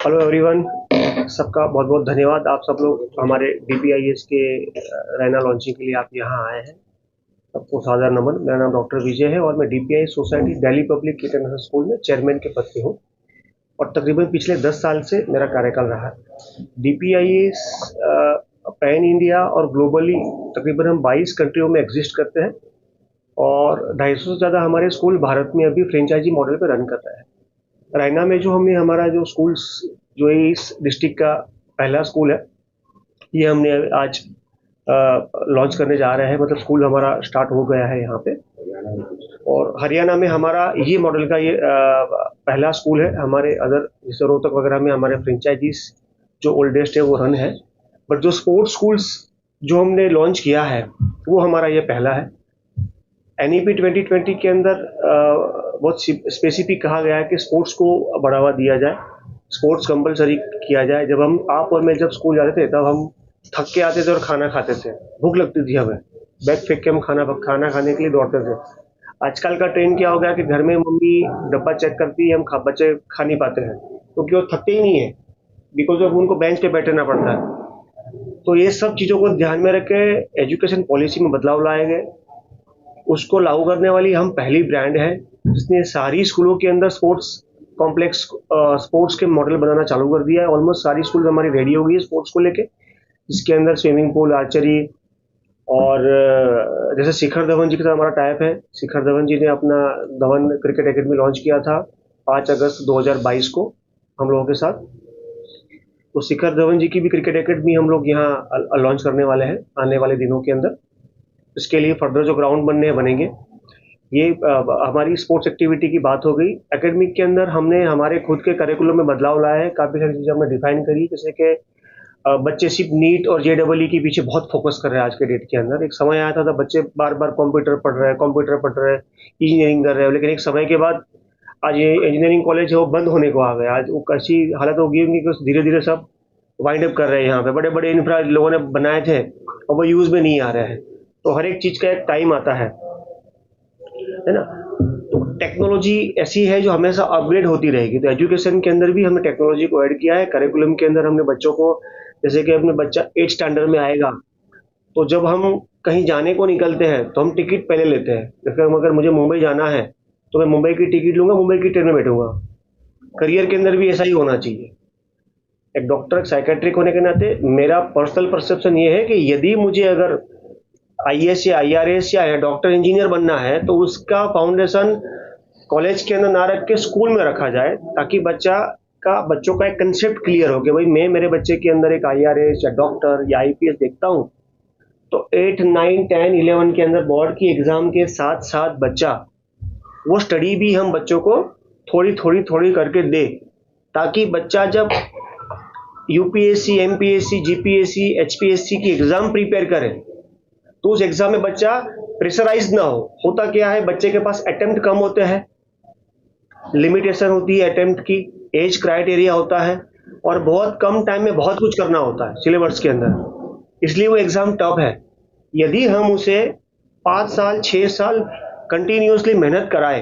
Hello everyone, सबका बहुत बहुत धन्यवाद। आप सब लोग हमारे डीपीआईएस के रैना लॉन्चिंग के लिए आप यहाँ आए हैं। सबको सादर नमन। मेरा नाम डॉक्टर विजय है और मैं DPIS society Delhi public international school में चेयरमैन के पद पे हूँ और तकरीबन पिछले 10 साल से मेरा कार्यकाल रहा है। डीपीआईएस पैन इंडिया और ग्लोबली तकरीबन हम 22 कंट्रियों में एग्जिस्ट करते हैं और 250 से ज़्यादा हमारे स्कूल भारत में अभी फ्रेंचाइजी मॉडल पर रन कर रहे हैं। रैना में जो हमने हमारा जो स्कूल्स जो इस डिस्ट्रिक्ट का पहला स्कूल है, ये हमने आज लॉन्च करने जा रहे हैं। मतलब स्कूल हमारा स्टार्ट हो गया है यहाँ पे। और हरियाणा में हमारा ये मॉडल का ये पहला स्कूल है। हमारे अदर जैसे रोहतक वगैरह में हमारे फ्रेंचाइजीज जो ओल्डेस्ट है वो रन है, बट जो स्पोर्ट्स स्कूल्स जो हमने लॉन्च किया है वो हमारा ये पहला है। एनईपी 2020 के अंदर बहुत स्पेसिफिक कहा गया है कि स्पोर्ट्स को बढ़ावा दिया जाए, स्पोर्ट्स कंपलसरी किया जाए। जब हम आप और मैं जब स्कूल जाते थे तब हम थक के आते थे और खाना खाते थे, भूख लगती थी हमें, बैग फेंक के हम खाना खाने के लिए दौड़ते थे। आजकल का ट्रेंड क्या हो गया कि घर में मम्मी डब्बा चेक करती है, हम बच्चे खा नहीं पाते हैं क्योंकि वो थकते ही नहीं है, बिकॉज ऑफ उनको बेंच पे बैठना पड़ता है। तो ये सब चीज़ों को ध्यान में रख के एजुकेशन पॉलिसी में बदलाव लाए गए। उसको लागू करने वाली हम पहली ब्रांड है जिसने सारी स्कूलों के अंदर स्पोर्ट्स कॉम्प्लेक्स स्पोर्ट्स के मॉडल बनाना चालू कर दिया है। ऑलमोस्ट सारी स्कूल हमारी रेडी हो गई है स्पोर्ट्स को लेके, जिसके अंदर स्विमिंग पूल, आर्चरी और जैसे शिखर धवन जी के साथ हमारा टाइप है। शिखर धवन जी ने अपना धवन क्रिकेट एकेडमी लॉन्च किया था 5 अगस्त 2022 को हम लोगों के साथ। तो शिखर धवन जी की भी क्रिकेट एकेडमी हम लोग यहाँ लॉन्च करने वाले हैं आने वाले दिनों के अंदर। इसके लिए फर्दर जो ग्राउंड बनने बनेंगे। ये हमारी स्पोर्ट्स एक्टिविटी की बात हो गई। एकेडमिक के अंदर हमने हमारे खुद के करिकुलम में बदलाव लाया है, काफ़ी सारी चीज़ें हमने डिफाइन करी, जैसे कि बच्चे सिर्फ नीट और जेडबलई के पीछे बहुत फोकस कर रहे हैं आज के डेट के अंदर। एक समय आया था बच्चे बार बार कंप्यूटर पढ़ रहे हैं, इंजीनियरिंग कर रहे हैं, लेकिन एक समय के बाद आज ये इंजीनियरिंग कॉलेज है वो बंद होने को आ गया। आज वो कैसी हालत हो गई होंगी कि धीरे धीरे सब वाइंड अप कर रहे हैं। यहाँ पे बड़े बड़े इंफ्रा लोगों ने बनाए थे और वो यूज़ में नहीं आ रहे हैं। तो हर एक चीज़ का एक टाइम आता है ना। तो टेक्नोलॉजी ऐसी है जो हमेशा अपग्रेड होती रहेगी। तो एजुकेशन के अंदर भी हमने टेक्नोलॉजी को ऐड किया है। करिकुलम के अंदर हमने बच्चों को, जैसे कि अपने बच्चा 8 स्टैंडर्ड में आएगा तो जब हम कहीं जाने को निकलते हैं तो हम टिकट पहले लेते हैं। जैसे अगर मुझे मुंबई जाना है तो मैं मुंबई की टिकट लूंगा, मुंबई की ट्रेन में बैठूंगा। करियर के अंदर भी ऐसा ही होना चाहिए। एक डॉक्टर, एक साइकेट्रिक होने के नाते मेरा पर्सनल परसेप्शन ये है कि यदि मुझे अगर आईएएस या आईआरएस या डॉक्टर इंजीनियर बनना है तो उसका फाउंडेशन कॉलेज के अंदर ना रख के स्कूल में रखा जाए, ताकि बच्चों का एक कंसेप्ट क्लियर हो कि भाई मैं मेरे बच्चे के अंदर एक आईआरएस या डॉक्टर या आईपीएस देखता हूँ। तो 8, 9, 10, 11 के अंदर बोर्ड की एग्जाम के साथ साथ बच्चा वो स्टडी भी हम बच्चों को थोड़ी करके दे, ताकि बच्चा जब यूपीएससी, एमपीएससी, जीपीएससी, एचपीएससी की एग्जाम प्रिपेयर करे तो उस एग्जाम में बच्चा प्रेशराइज ना हो। होता क्या है, बच्चे के पास अटेम्प्ट कम होते हैं, लिमिटेशन होती है अटेम्प्ट की, एज क्राइटेरिया होता है और बहुत कम टाइम में बहुत कुछ करना होता है सिलेबस के अंदर, इसलिए वो एग्जाम टफ है। यदि हम उसे 5 साल 6 साल कंटिन्यूसली मेहनत कराए,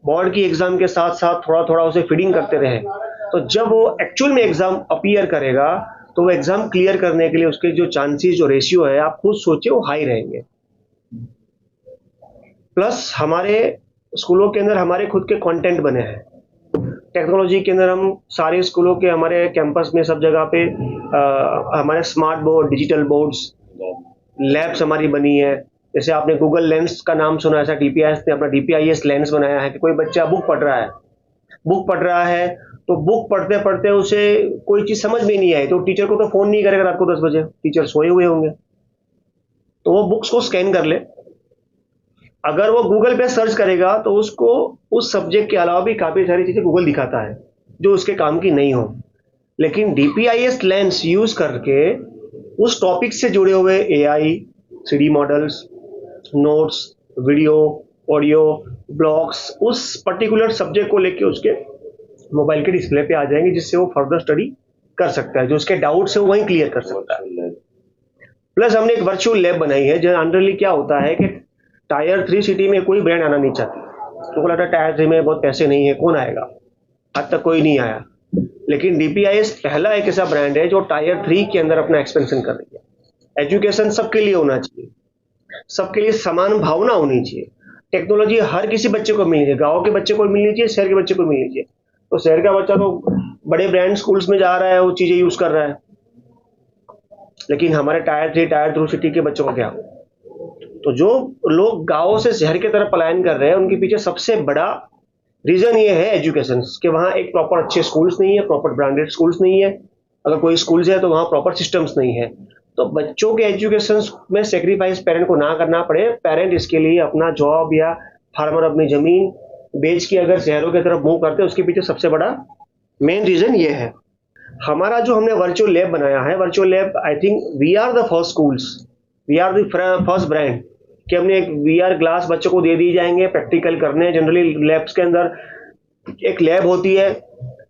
बोर्ड की एग्जाम के साथ साथ थोड़ा उसे फीडिंग करते रहे, तो जब वो एक्चुअल में एग्जाम अपीयर करेगा तो वो एग्जाम क्लियर करने के लिए उसके जो चांसेस, जो रेशियो है, आप खुद सोचे वो हाई रहेंगे। प्लस हमारे स्कूलों के अंदर हमारे खुद के कंटेंट बने हैं। टेक्नोलॉजी के अंदर हम सारे स्कूलों के, हमारे कैंपस में सब जगह पे हमारे smart board, digital boards, labs हमारी बनी है। जैसे आपने गूगल लेंस का नाम सुना है, ऐसा डीपीआईएस ने अपना डीपीआईएस लेंस बनाया है कि कोई बच्चा बुक पढ़ रहा है तो बुक पढ़ते पढ़ते उसे कोई चीज समझ में नहीं आई तो टीचर को तो फोन नहीं करेगा रात को 10 बजे, टीचर सोए हुए होंगे, तो वो बुक्स को स्कैन कर ले। अगर वो गूगल पे सर्च करेगा तो उसको उस सब्जेक्ट के अलावा भी काफी सारी चीजें गूगल दिखाता है जो उसके काम की नहीं हो। लेकिन डीपीआईएस लेंस यूज करके उस टॉपिक से जुड़े हुए AI, 3D models, notes, video, audio, blogs उस पर्टिकुलर सब्जेक्ट को लेके उसके मोबाइल के डिस्प्ले पे आ जाएंगे, जिससे वो फर्दर स्टडी कर सकता है, जो उसके डाउट्स है वो वहीं क्लियर कर सकता है। प्लस हमने एक वर्चुअल लैब बनाई है, जो अंडरली क्या होता है कि टायर 3 सिटी में कोई ब्रांड आना नहीं चाहती, तो लगता है टायर 3 में बहुत पैसे नहीं है, कौन आएगा, आज तक कोई नहीं आया। लेकिन डीपीआईएस पहला एक ऐसा ब्रांड है जो टायर 3 के अंदर अपना एक्सपेंशन कर रही है। एजुकेशन सबके लिए होना चाहिए, सबके लिए समान भावना होनी चाहिए। टेक्नोलॉजी हर किसी बच्चे को मिलनी चाहिए, गांव के बच्चे को मिलनी चाहिए, शहर के बच्चे को मिलनी चाहिए। तो शहर का बच्चा तो बड़े ब्रांड स्कूल्स में जा रहा है, वो चीजें यूज कर रहा है, लेकिन हमारे टायर 3 टायर 2 सिटी के बच्चों को क्या हो? तो जो लोग गांव से शहर की तरफ पलायन कर रहे हैं, उनके पीछे सबसे बड़ा रीजन ये है एजुकेशन कि वहाँ एक प्रॉपर अच्छे स्कूल्स नहीं है, प्रॉपर ब्रांडेड स्कूल्स नहीं है। अगर कोई स्कूल्स है तो वहाँ प्रॉपर सिस्टम्स नहीं है। तो बच्चों के एजुकेशन में सेक्रीफाइस पेरेंट को ना करना पड़े, पेरेंट इसके लिए अपना जॉब या फार्मर अपनी जमीन बेच के अगर शहरों की तरफ मूव करते हैं, उसके पीछे सबसे बड़ा मेन रीजन ये है। हमारा जो हमने वर्चुअल लैब बनाया है, virtual lab I think we are the first schools, we are the first brand कि हमने एक वीआर ग्लास बच्चों को दे दी जाएंगे प्रैक्टिकल करने। जनरली लैब्स के अंदर एक लैब होती है,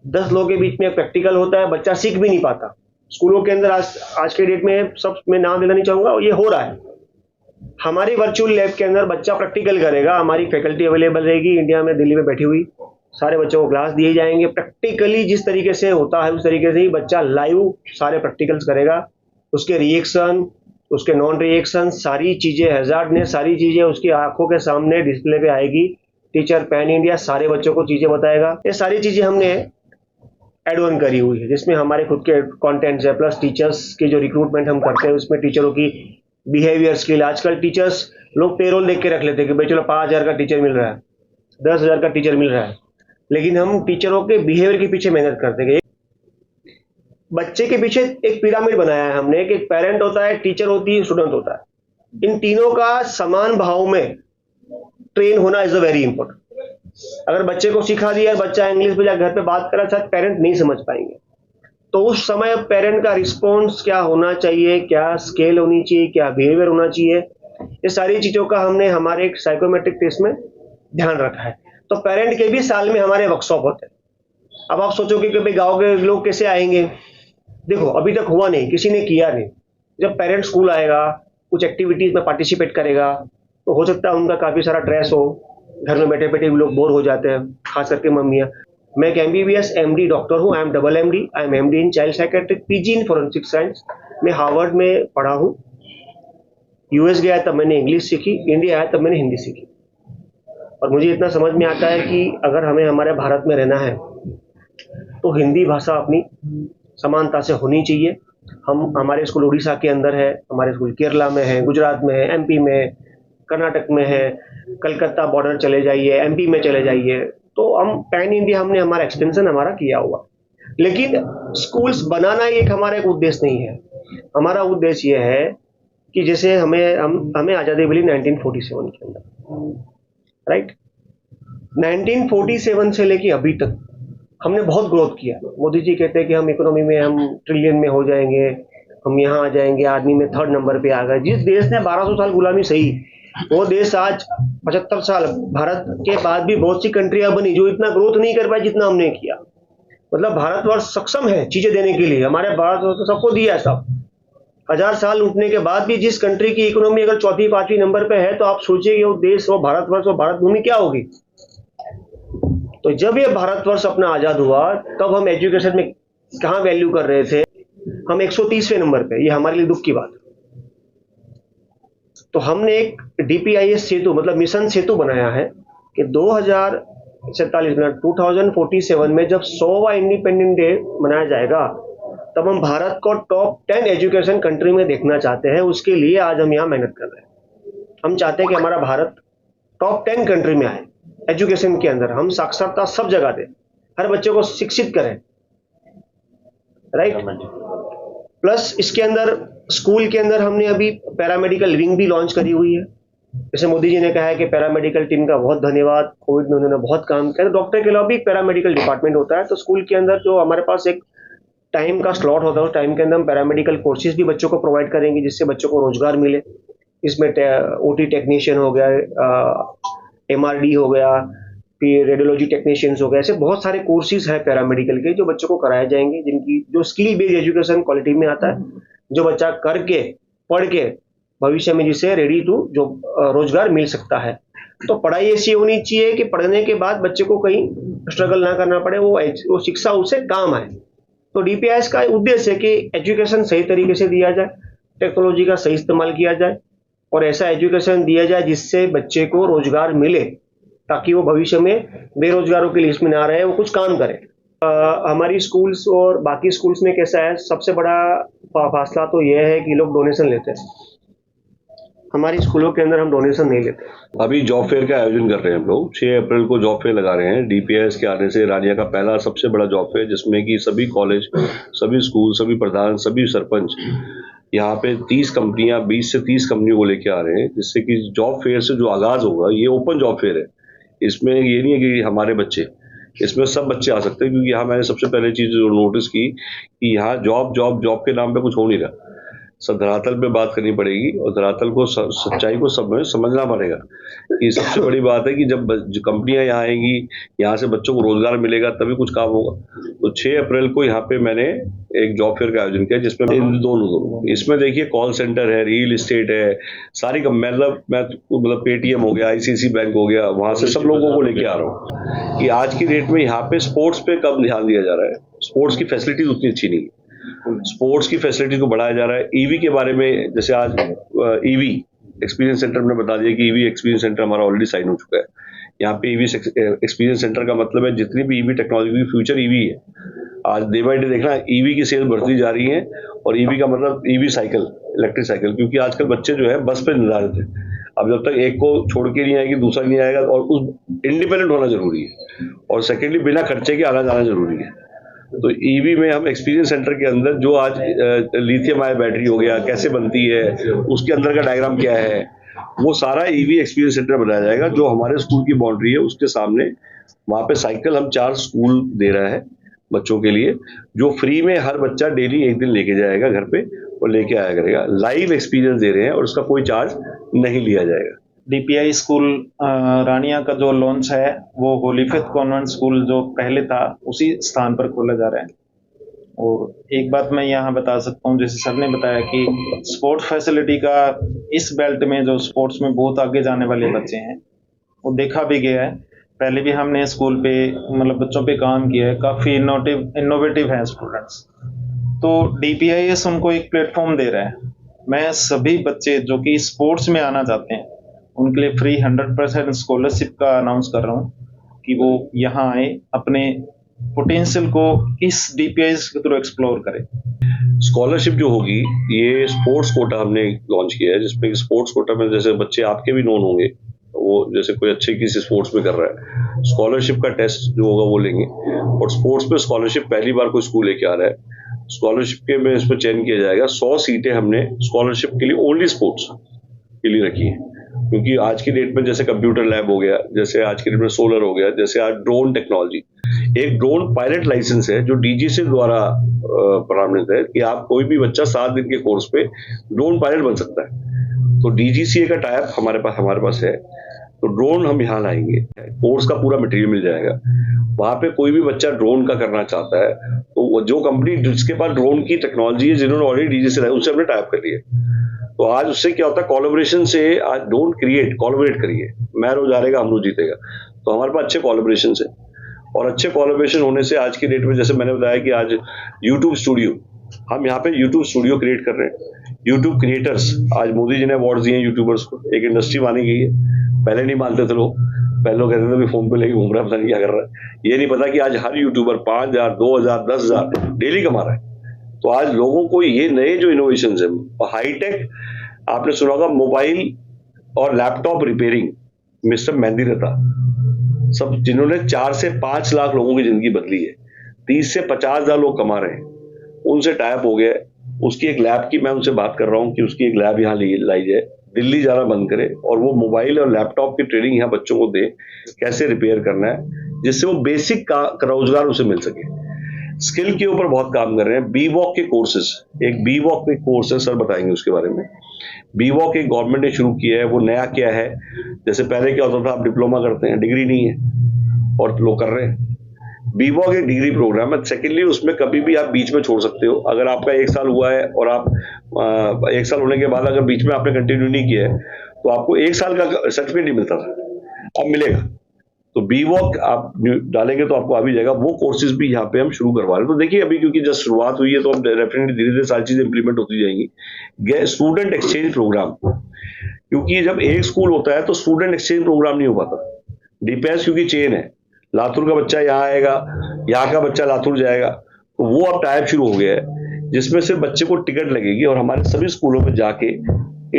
10 लोगों के बीच में प्रैक्टिकल होता है, बच्चा सीख भी नहीं पाता। स्कूलों के अंदर आज के डेट में सब मैं नाम लेना नहीं चाहूंगा, ये हो रहा है। हमारी वर्चुअल लैब के अंदर बच्चा प्रैक्टिकल करेगा, हमारी फैकल्टी अवेलेबल रहेगी इंडिया में, दिल्ली में बैठी हुई, सारे बच्चों को क्लास दिए जाएंगे। प्रैक्टिकली जिस तरीके से होता है उस तरीके से ही बच्चा लाइव सारे प्रैक्टिकल्स करेगा। उसके रिएक्शन, उसके नॉन रिएक्शन, सारी चीजें, हैजार्डनेस, सारी चीजें उसकी आंखों के सामने डिस्प्ले पे आएगी। टीचर पैन इंडिया सारे बच्चों को चीजें बताएगा। ये सारी चीजें हमने एड ऑन करी हुई है, जिसमें हमारे खुद के कंटेंट्स है, प्लस टीचर्स की जो रिक्रूटमेंट हम करते हैं उसमें टिचरों की बिहेवियर स्किल। आजकल टीचर्स लोग पेरोल देख के रख लेते हैं कि भाई चलो 5,000 का टीचर मिल रहा है, 10,000 का टीचर मिल रहा है, लेकिन हम टीचरों के बिहेवियर के पीछे मेहनत करते हैं। बच्चे के पीछे एक पिरामिड बनाया है हमने कि पेरेंट होता है, टीचर होती है, स्टूडेंट होता है। इन तीनों का समान भाव में ट्रेन होना इज अ वेरी इंपॉर्टेंट। अगर बच्चे को सिखा दिया, बच्चा इंग्लिश में जा घर पे बात करा, शायद पेरेंट नहीं समझ पाएंगे। तो उस समय पेरेंट का रिस्पॉन्स क्या होना चाहिए, क्या स्केल होनी चाहिए, क्या बिहेवियर होना चाहिए, ये सारी चीजों का हमने हमारे एक साइकोमेट्रिक टेस्ट में ध्यान रखा है। तो पेरेंट के भी साल में हमारे वर्कशॉप होते हैं। अब आप सोचोगे कि भाई गाँव के लोग कैसे आएंगे? देखो अभी तक हुआ नहीं, किसी ने किया नहीं। जब पेरेंट स्कूल आएगा, कुछ एक्टिविटीज में पार्टिसिपेट करेगा, तो हो सकता है उनका काफी सारा स्ट्रेस हो, घर में बैठे बैठे भी लोग बोर हो जाते हैं, खास करके मम्मियाँ। मैं एक MBBS MD डॉक्टर हूँ, I am double MD, I am MD in child psychiatric, PG in forensic science. मैं हार्वर्ड में पढ़ा हूँ। US गया तब मैंने इंग्लिश सीखी, इंडिया आया तब मैंने हिंदी सीखी। और मुझे इतना समझ में आता है कि अगर हमें हमारे भारत में रहना है तो हिंदी भाषा अपनी समानता से होनी चाहिए। हमारे स्कूल उड़ीसा के अंदर है, हमारे स्कूल केरला में है, गुजरात में है, MP में, कर्नाटक में है, कलकत्ता बॉर्डर चले जाइए, MP में चले जाइए। तो हम पैन इंडिया हमने हमारा एक्सटेंशन हमारा किया हुआ, लेकिन स्कूल्स बनाना ही एक हमारा एक उद्देश्य नहीं है। हमारा उद्देश्य ये है कि जैसे हमें आज़ादी मिली 1947 के अंदर, राइट। 1947 से लेके अभी तक हमने बहुत ग्रोथ किया। मोदी जी कहते हैं कि हम इकोनॉमी में हम ट्रिलियन में हो जाएंगे, हम यहाँ आ जाएंगे, आदमी में 3rd नंबर पे आ गए। जिस देश ने 1200 साल गुलामी सही, वो देश आज 75 साल भारत के बाद भी बहुत सी कंट्रियां बनी जो इतना ग्रोथ नहीं कर पाई जितना हमने किया। मतलब भारतवर्ष सक्षम है चीजें देने के लिए, हमारे भारतवर्ष तो सबको दिया है सब। 1000 साल उठने के बाद भी जिस कंट्री की इकोनॉमी अगर 4वीं 5वीं नंबर पे है, तो आप सोचिए वो देश, वो भारतवर्ष, वो भारत भूमि क्या होगी। तो जब ये भारतवर्ष अपना आजाद हुआ, तब हम एजुकेशन में कहाँ वैल्यू कर रहे थे, हम 130वें नंबर पे। ये हमारे लिए दुख की बात है। तो हमने एक DPIS सेतु मतलब मिशन सेतु बनाया है कि 2047 में जब 100वां इंडिपेंडेंट डे मनाया जाएगा, तब हम भारत को टॉप 10 एजुकेशन कंट्री में देखना चाहते हैं। उसके लिए आज हम यहाँ मेहनत कर रहे हैं। हम चाहते हैं कि हमारा भारत टॉप 10 कंट्री में आए एजुकेशन के अंदर। हम साक्षरता सब जगह दें, हर बच्चे को शिक्षित करें, राइट। प्लस इसके अंदर स्कूल के अंदर हमने अभी पैरामेडिकल विंग भी लॉन्च करी हुई है। जैसे मोदी जी ने कहा है कि पैरामेडिकल टीम का बहुत धन्यवाद, कोविड में उन्होंने बहुत काम किया। तो डॉक्टर के अलावा भी एक पैरामेडिकल डिपार्टमेंट होता है। तो स्कूल के अंदर जो हमारे पास एक टाइम का स्लॉट होता है, उस टाइम के अंदर हम पैरामेडिकल कोर्सेज भी बच्चों को प्रोवाइड करेंगे, जिससे बच्चों को रोजगार मिले। इसमें OT टेक्नीशियन हो गया, MRD हो गया, फिर रेडियोलॉजी टेक्नीशियंस हो गए। ऐसे बहुत सारे कोर्सेज हैं पैरामेडिकल के जो बच्चों को कराए जाएंगे, जिनकी जो स्किल बेस्ड एजुकेशन क्वालिटी में आता है, जो बच्चा करके पढ़ के भविष्य में जिसे रेडी टू जो रोजगार मिल सकता है। तो पढ़ाई ऐसी होनी चाहिए कि पढ़ने के बाद बच्चे को कहीं स्ट्रगल ना करना पड़े, वो शिक्षा उससे काम आए। तो डीपीआईएस का उद्देश्य है कि एजुकेशन सही तरीके से दिया जाए, टेक्नोलॉजी का सही इस्तेमाल किया जाए और ऐसा एजुकेशन दिया जाए जिससे बच्चे को रोजगार मिले, ताकि वो भविष्य में बेरोजगारों की लिस्ट में ना रहे, वो कुछ काम करे। हमारी स्कूल्स और बाकी स्कूल्स में कैसा है, सबसे बड़ा फासला तो यह है कि लोग डोनेशन लेते हैं। हमारी स्कूलों के अंदर हम डोनेशन नहीं लेते। अभी जॉब फेयर का आयोजन कर रहे हैं हम लोग। 6 अप्रैल को जॉब फेयर लगा रहे हैं। डीपीआईएस के आने से रानिया का पहला सबसे बड़ा जॉब फेयर, जिसमें कि सभी कॉलेज, सभी स्कूल, सभी प्रधान, सभी सरपंच यहाँ पे 30 कंपनियां, 20 से 30 कंपनियों को लेके आ रहे हैं, जिससे कि जॉब फेयर से जो आगाज होगा, ये ओपन जॉब फेयर है। इसमें ये नहीं है कि हमारे बच्चे, इसमें सब बच्चे आ सकते हैं, क्योंकि यहाँ मैंने सबसे पहले चीज जो नोटिस की कि यहाँ जॉब जॉब जॉब के नाम पे कुछ हो नहीं रहा। सब धरातल पे बात करनी पड़ेगी और धरातल को सच्चाई को समझना पड़ेगा। कि सबसे बड़ी बात है कि जब कंपनियां यहाँ आएंगी, यहाँ से बच्चों को रोजगार मिलेगा, तभी कुछ काम होगा। तो 6 अप्रैल को यहाँ पे मैंने एक जॉब फेयर का आयोजन किया, जिसमें इन दोनों इसमें देखिए कॉल सेंटर है, रियल एस्टेट है, सारी मतलब पेटीएम हो गया, आईसीआईसी बैंक हो गया, वहां से सब लोगों को लेके आ रहा हूँ कि आज की डेट में यहाँ पे स्पोर्ट्स पे कम ध्यान दिया जा रहा है। स्पोर्ट्स की फैसिलिटीज उतनी अच्छी नहीं है। स्पोर्ट्स की फैसिलिटी को बढ़ाया जा रहा है। ईवी के बारे में, जैसे आज ईवी एक्सपीरियंस सेंटर में बता दिया कि ईवी एक्सपीरियंस सेंटर हमारा ऑलरेडी साइन हो चुका है। यहाँ पे ईवी एक्सपीरियंस सेंटर का मतलब है जितनी भी ईवी टेक्नोलॉजी, फ्यूचर ईवी है। आज डे बाई डे देखना ईवी की सेल बढ़ती जा रही है, और ईवी का मतलब ईवी साइकिल, इलेक्ट्रिक साइकिल, क्योंकि आजकल बच्चे जो है बस पे निर्धारित है। अब जब तक एक को छोड़ के नहीं आएगी, दूसरा नहीं आएगा, और उस इंडिपेंडेंट होना जरूरी है, और सेकेंडली बिना खर्चे के आना जाना जरूरी है। तो ईवी में हम एक्सपीरियंस सेंटर के अंदर जो आज लिथियम आयन बैटरी हो गया, कैसे बनती है, उसके अंदर का डायग्राम क्या है, वो सारा ईवी एक्सपीरियंस सेंटर बनाया जाएगा, जो हमारे स्कूल की बाउंड्री है उसके सामने। वहां पे साइकिल हम 4 स्कूल दे रहा है बच्चों के लिए, जो फ्री में हर बच्चा डेली एक दिन लेके जाएगा घर पे और लेके आया करेगा। लाइव एक्सपीरियंस दे रहे हैं और उसका कोई चार्ज नहीं लिया जाएगा। डीपीआई स्कूल रानिया का जो लॉन्च है वो होली फेथ कॉन्वेंट स्कूल जो पहले था उसी स्थान पर खोला जा रहा है। और एक बात मैं यहाँ बता सकता हूँ, जैसे सर ने बताया कि स्पोर्ट्स फैसिलिटी का इस बेल्ट में जो स्पोर्ट्स में बहुत आगे जाने वाले बच्चे हैं वो देखा भी गया है। पहले भी हमने स्कूल पे मतलब बच्चों पे काम किया है, काफ़ी इनोवेटिव हैं स्टूडेंट्स। तो डीपीआईएस उनको एक प्लेटफॉर्म दे रहा है। मैं सभी बच्चे जो कि स्पोर्ट्स में आना चाहते हैं उनके लिए फ्री 100% स्कॉलरशिप का अनाउंस कर रहा हूँ कि वो यहाँ आए, अपने पोटेंशियल को इस डीपीआईएस के थ्रू एक्सप्लोर करें। स्कॉलरशिप जो होगी, ये स्पोर्ट्स कोटा हमने लॉन्च किया है, जिसमें स्पोर्ट्स कोटा में जैसे बच्चे आपके भी नोन होंगे, वो जैसे कोई अच्छे किसी स्पोर्ट्स में कर रहा है, स्कॉलरशिप का टेस्ट जो होगा वो लेंगे, और स्पोर्ट्स में स्कॉलरशिप पहली बार कोई स्कूल लेके आ रहा है। स्कॉलरशिप के में इस पर चयन किया जाएगा। 100 सीटें हमने स्कॉलरशिप के लिए ओनली स्पोर्ट्स के लिए रखी है, क्योंकि आज की डेट में जैसे कंप्यूटर लैब हो गया, जैसे आज की डेट में सोलर हो गया, जैसे आज ड्रोन टेक्नोलॉजी, एक ड्रोन पायलट लाइसेंस है जो डीजीसी द्वारा प्रमाणित है कि आप कोई भी बच्चा 7 दिन के कोर्स पे ड्रोन पायलट बन सकता है। तो डीजीसीए का टाइप हमारे पास है। तो ड्रोन हम यहाँ लाएंगे, कोर्स का पूरा मटेरियल मिल जाएगा। वहां पे कोई भी बच्चा ड्रोन का करना चाहता है तो जो कंपनी जिसके पास ड्रोन की टेक्नोलॉजी है, जिन्होंने ऑलरेडी डीजीसी लाया, उनसे हमने टाइप कर लिया। तो आज उससे क्या होता है, कोलैबोरेशन से, आज डोंट क्रिएट, कोलैबोरेट करिए। मैं रोज हारेगा, हम रोज जीतेगा। तो हमारे पास अच्छे कोलैबोरेशन है, और अच्छे कोलैबोरेशन होने से आज की डेट में, जैसे मैंने बताया कि आज यूट्यूब स्टूडियो, हम यहाँ पे यूट्यूब स्टूडियो क्रिएट कर रहे हैं। यूट्यूब क्रिएटर्स, आज मोदी जी ने अवार्ड दिए यूट्यूबर्स को, एक इंडस्ट्री मानी गई है। पहले नहीं मानते थे लोग, पहले लोग कहते थे भी फोन पे लेके घूम रहा है, पता नहीं क्या कर रहा है। ये नहीं पता कि आज हर यूट्यूबर 5,000, 2,000, 10,000 डेली कमा रहा है। तो आज लोगों को ये नए जो इनोवेशन है, हाईटेक, आपने सुना होगा मोबाइल और लैपटॉप रिपेयरिंग, मिस्टर मेहंदी रहता, सब जिन्होंने 4 से 5 लाख लोगों की जिंदगी बदली है, 30 से 50,000 लोग कमा रहे हैं, उनसे टाइप हो गया। उसकी एक लैब की मैं उनसे बात कर रहा हूँ कि उसकी एक लैब यहाँ लाई जाए, दिल्ली जाना बंद करे, और वो मोबाइल और लैपटॉप की ट्रेनिंग यहाँ बच्चों को दे, कैसे रिपेयर करना है, जिससे वो बेसिक रोजगार उसे मिल सके। स्किल के ऊपर बहुत काम कर रहे हैं। बी वॉक के कोर्सेज, एक बी वॉक के कोर्स है, सर बताएंगे उसके बारे में। बी वॉक एक गवर्नमेंट ने शुरू किया है, वो नया क्या है, जैसे पहले क्या होता था, आप डिप्लोमा करते हैं, डिग्री नहीं है, और लोग कर रहे हैं। बी वॉक एक डिग्री प्रोग्राम है। सेकेंडली, उसमें कभी भी आप बीच में छोड़ सकते हो। अगर आपका 1 साल हुआ है और आप 1 साल होने के बाद अगर बीच में आपने कंटिन्यू नहीं किया है, तो आपको 1 साल का सर्टिफिकेट नहीं मिलता था, अब मिलेगा। तो बी वॉक आप डालेंगे तो आपको आ भी जाएगा। वो कोर्सेज भी यहाँ पे हम शुरू करवा रहे हैं। तो देखिए अभी क्योंकि जस्ट शुरुआत हुई है तो हम डेफिनेटली धीरे धीरे सारी चीजें इंप्लीमेंट होती जाएंगी। स्टूडेंट एक्सचेंज प्रोग्राम, क्योंकि जब एक स्कूल होता है तो स्टूडेंट एक्सचेंज प्रोग्राम नहीं हो पाता। डीपीआईएस क्योंकि चेन है, लातूर का बच्चा यहाँ आएगा, यहाँ का बच्चा लातूर जाएगा, तो वो अब टाइप शुरू हो गया है जिसमें सिर्फ बच्चे को टिकट लगेगी और हमारे सभी स्कूलों में जाके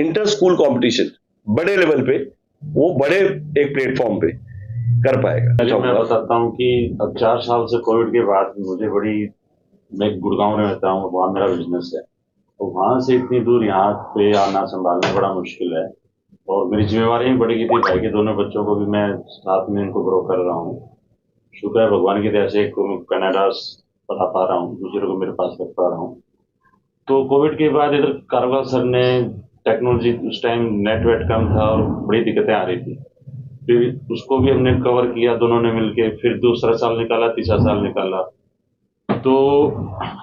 इंटर स्कूल कॉम्पिटिशन बड़े लेवल पे, वो बड़े एक प्लेटफॉर्म पे कर पाएगा। अच्छा, मैं बताता हूँ कि अब 4 साल से कोविड के बाद मुझे मैं गुड़गांव में रहता हूँ, वहाँ मेरा बिजनेस है, तो वहाँ से इतनी दूर यहाँ पे आना संभालना बड़ा मुश्किल है और मेरी जिम्मेवारी भी बढ़ गई थी। भाई के दोनों बच्चों को भी मैं साथ में इनको ग्रो कर रहा हूँ। शुक्र है भगवान की दया से एक को मैं कनाडा पढ़ा पा रहा हूँ, दूसरे को मेरे पास रख पा रहा हूँ। तो कोविड के बाद इधर कारवाल सर ने टेक्नोलॉजी, उस टाइम नेटवर्क कम था और बड़ी दिक्कतें आ रही थी, फिर उसको भी हमने कवर किया दोनों ने मिलके। फिर दूसरा साल निकाला, तीसरा साल निकाला, तो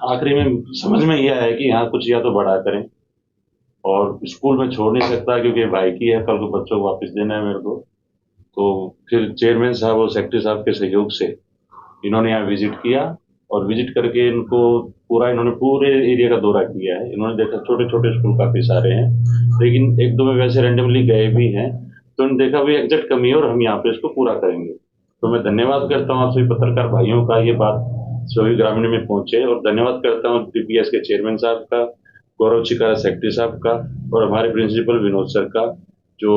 आखिरी में समझ में ये आया कि यहाँ कुछ या तो बड़ा करें। और स्कूल में छोड़ नहीं सकता क्योंकि भाई की है, कल को बच्चों को वापस देना है मेरे को। तो फिर चेयरमैन साहब और सेक्रेटरी साहब के सहयोग से इन्होंने यहाँ विजिट किया और विजिट करके इन्होंने पूरे एरिया का दौरा किया है। इन्होंने देखा छोटे छोटे स्कूल काफी सारे हैं, लेकिन एक दो में वैसे रेंडमली गए भी हैं, तो उन्होंने देखा भी एग्जैक्ट कमी है और हम यहाँ पे इसको पूरा करेंगे। तो मैं धन्यवाद करता हूँ आप सभी पत्रकार भाइयों का, ये बात सभी ग्रामीण में पहुंचे, और धन्यवाद करता हूँ डीपीआईएस के चेयरमैन साहब का, गौरव चिकारा सेक्रेटरी साहब का, और हमारे प्रिंसिपल विनोद सर का, जो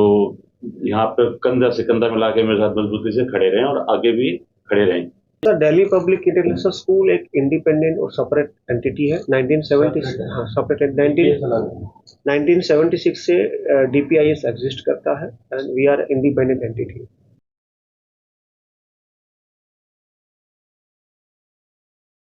यहाँ पे कंधा से कंधा मिला के मेरे साथ मजबूती से खड़े रहे और आगे भी खड़े रहें। Sir, Delhi public international School एक इंडिपेंडेंट और सेपरेट एंटिटी है। 1976 से डीपीआईएस एग्जिस्ट करता है and we are independent entity.